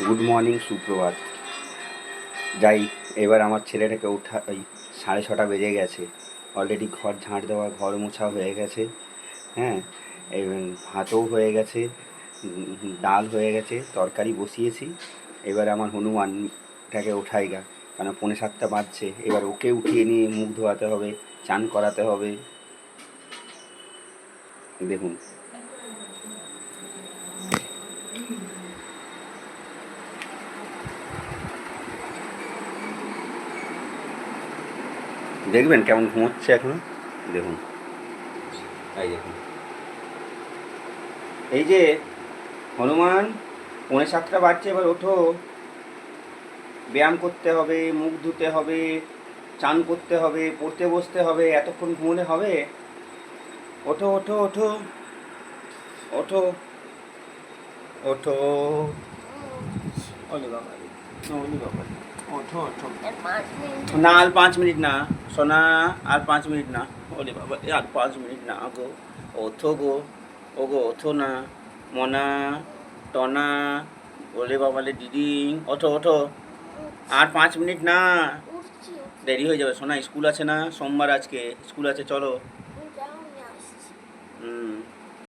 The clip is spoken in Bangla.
গুড মর্নিং, সুপ্রভাত। যাই, এবার আমার ছেলেটাকে ওই 6:30 বেজে গেছে। অলরেডি ঘর ঝাঁট দেওয়া, ঘর মোছা হয়ে গেছে। হ্যাঁ, ভাতও হয়ে গেছে, ডাল হয়ে গেছে, তরকারি বসিয়েছি। এবার আমার হনুমানটাকে ওঠাই গা, কারণ 6:45 বাজছে। এবার ওকে উঠিয়ে নিয়ে মুখ ধোয়াতে হবে, চান করাতে হবে। দেখুন, দেখবেন কেমন ঘুমোচ্ছে এখন। দেখুন, এই দেখুন, এই যে হনুমান, 6:45 বাজছে, এবার ওঠো। ব্যায়াম করতে হবে, মুখ ধুতে হবে, চান করতে হবে, পড়তে বসতে হবে। এতক্ষণ ঘুমোলে হবে? ওঠো ওঠো ওঠো ওঠো ওঠো। ওলে বাবা রে, ওলে বাবা রে, ওঠো ওঠো। না, আর 5 মিনিট না সোনা, আর 5 মিনিট না। ওলে বাবা, আর 5 মিনিট না গো। ওঠো গো, ও গো ওঠো না। মনা, টনা, ওলে বাবা রে দিদি, ওঠো ওঠো। আর 5 মিনিট না, দেরি হয়ে যাবে সোনা। স্কুল আছে না, সোমবার আজকে স্কুল আছে, চলো।